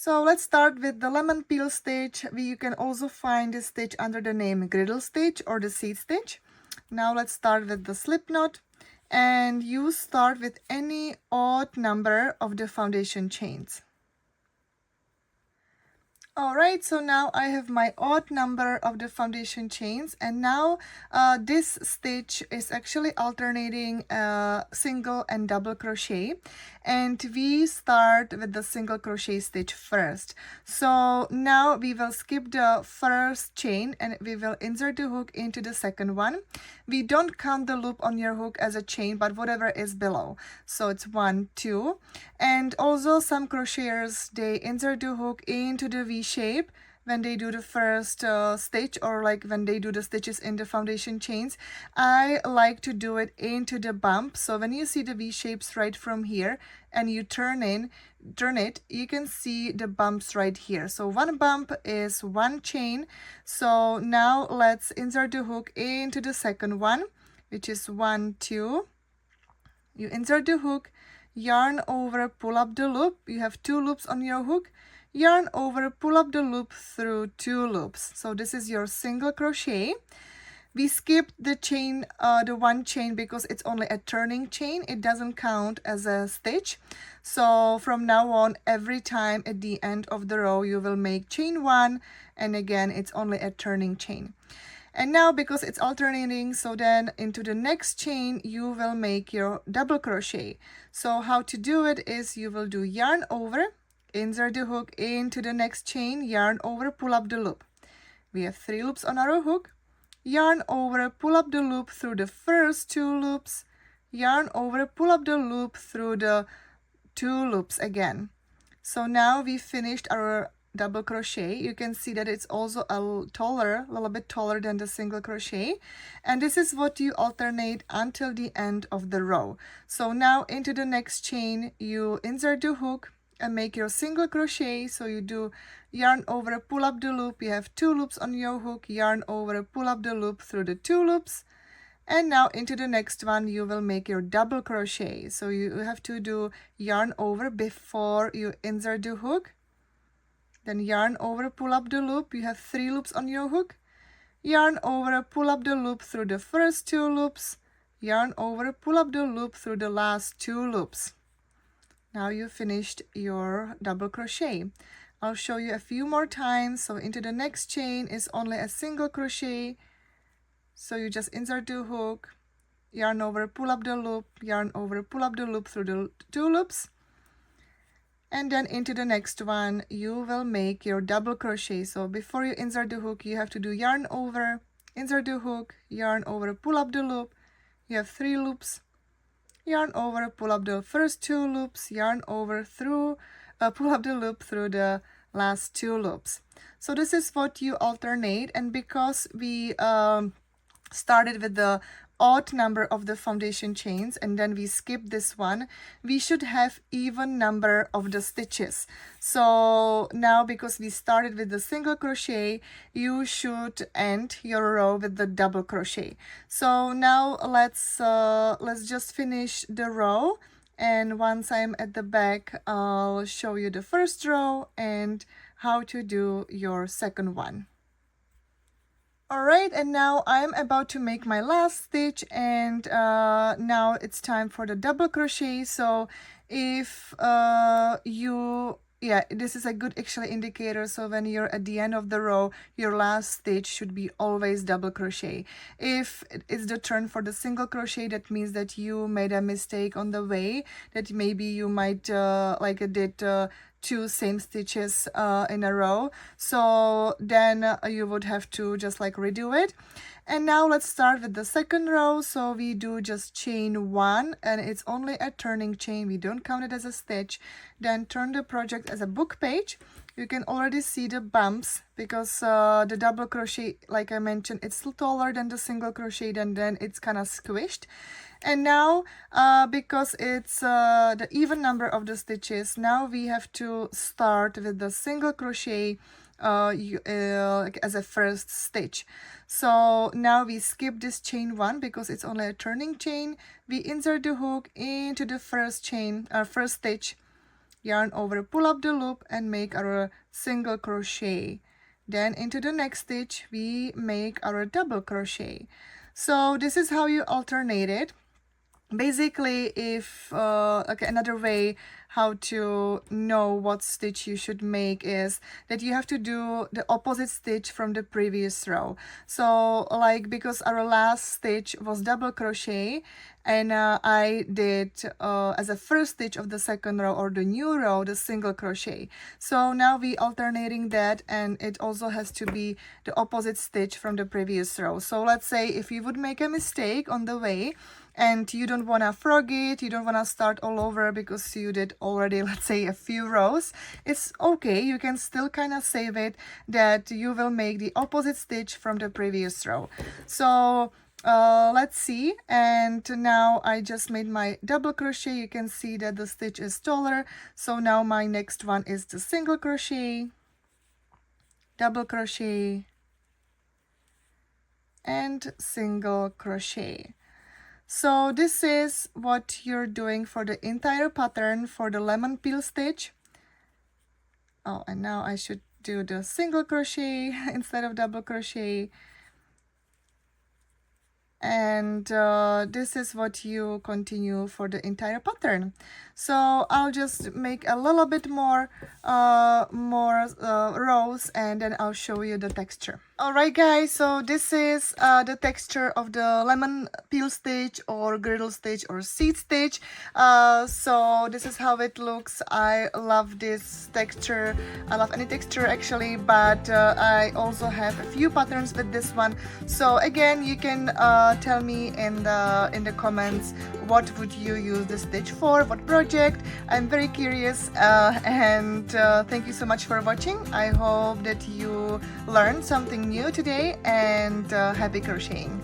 So let's start with the lemon peel stitch. You can also find this stitch under the name Griddle Stitch or the seed stitch. Now let's start with the slip knot, and you start with any odd number of the foundation chains. Alright, so now I have my odd number of the foundation chains, and now this stitch is actually alternating single and double crochet, and we start with the single crochet stitch first. So now we will skip the first chain and we will insert the hook into the second one. We don't count the loop on your hook as a chain, but whatever is below. So it's 1, 2, and also some crocheters, they insert the hook into the V shape when they do the first stitch, or like when they do the stitches in the foundation chains. I like to do it into the bump. So when you see the V shapes right from here and you turn it, you can see the bumps right here. So one bump is one chain. So now let's insert the hook into the second one, which is 1, 2. You insert the hook, yarn over, pull up the loop. You have 2 loops on your hook. Yarn over, pull up the loop through 2 loops. So this is your single crochet. We skipped the chain, the one chain, because it's only a turning chain. It doesn't count as a stitch. So from now on, every time at the end of the row, you will make chain 1, and again, it's only a turning chain. And now, because it's alternating, so then into the next chain, you will make your double crochet. So how to do it is you will do yarn over, insert the hook into the next chain, yarn over, pull up the loop. We have 3 loops on our hook. Yarn over, pull up the loop through the first 2 loops. Yarn over, pull up the loop through the 2 loops again. So now we finished our double crochet. You can see that it's also a little bit taller than the single crochet, and this is what you alternate until the end of the row. So now into the next chain, you insert the hook and make your single crochet. So you do yarn over, pull up the loop. You have 2 loops on your hook, yarn over, pull up the loop through the 2 loops, and now into the next one you will make your double crochet. So you have to do yarn over before you insert the hook, then yarn over, pull up the loop. You have 3 loops on your hook, yarn over, pull up the loop through the first 2 loops, yarn over, pull up the loop through the last 2 loops. Now you finished your double crochet. I'll show you a few more times. So into the next chain is only a single crochet. So you just insert the hook, yarn over, pull up the loop, yarn over, pull up the loop through the 2 loops. And then into the next one, you will make your double crochet. So before you insert the hook, you have to do yarn over, insert the hook, yarn over, pull up the loop. You have 3 loops. Yarn over, pull up the first 2 loops, yarn over through, pull up the loop through the last 2 loops. So this is what you alternate, and because we started with the odd number of the foundation chains and then we skip this one, we should have even number of the stitches. So now, because we started with the single crochet, you should end your row with the double crochet. So now let's just finish the row, and once I'm at the back, I'll show you the first row and how to do your second one. Alright, and now I'm about to make my last stitch, and now it's time for the double crochet. So if this is a good actually indicator. So when you're at the end of the row, your last stitch should be always double crochet. If it's the turn for the single crochet, that means that you made a mistake on the way, that maybe you might did 2 same stitches in a row. So then you would have to just like redo it. And now let's start with the second row. So we do just chain 1, and it's only a turning chain. We don't count it as a stitch. Then turn the project as a book page. You can already see the bumps because the double crochet, like I mentioned, it's taller than the single crochet, and then it's kind of squished. And now because it's the even number of the stitches, now we have to start with the single crochet as a first stitch. So now we skip this chain 1 because it's only a turning chain. We insert the hook into the first chain, first stitch, yarn over, pull up the loop and make our single crochet. Then into the next stitch we make our double crochet. So this is how you alternate it. Basically, if okay, another way how to know what stitch you should make is that you have to do the opposite stitch from the previous row. So like, because our last stitch was double crochet, and I did as a first stitch of the second row or the new row the single crochet. So now we alternating that, and it also has to be the opposite stitch from the previous row. So let's say if you would make a mistake on the way and you don't want to frog it, you don't want to start all over because you did already, let's say, a few rows, it's okay. You can still kind of save it that you will make the opposite stitch from the previous row. So let's see, and now I just made my double crochet. You can see that the stitch is taller. So now my next one is the single crochet, double crochet, and single crochet. So this is what you're doing for the entire pattern for the lemon peel stitch. Oh, and now I should do the single crochet instead of double crochet. And this is what you continue for the entire pattern. So I'll just make a little bit more rows, and then I'll show you the texture. Alright guys, so this is the texture of the lemon peel stitch or griddle stitch or seed stitch. So this is how it looks. I love this texture. I love any texture actually, but I also have a few patterns with this one. So again, you can tell me in the comments what would you use this stitch for, what project. I'm very curious, and thank you so much for watching. I hope that you learned something new today, and happy crocheting.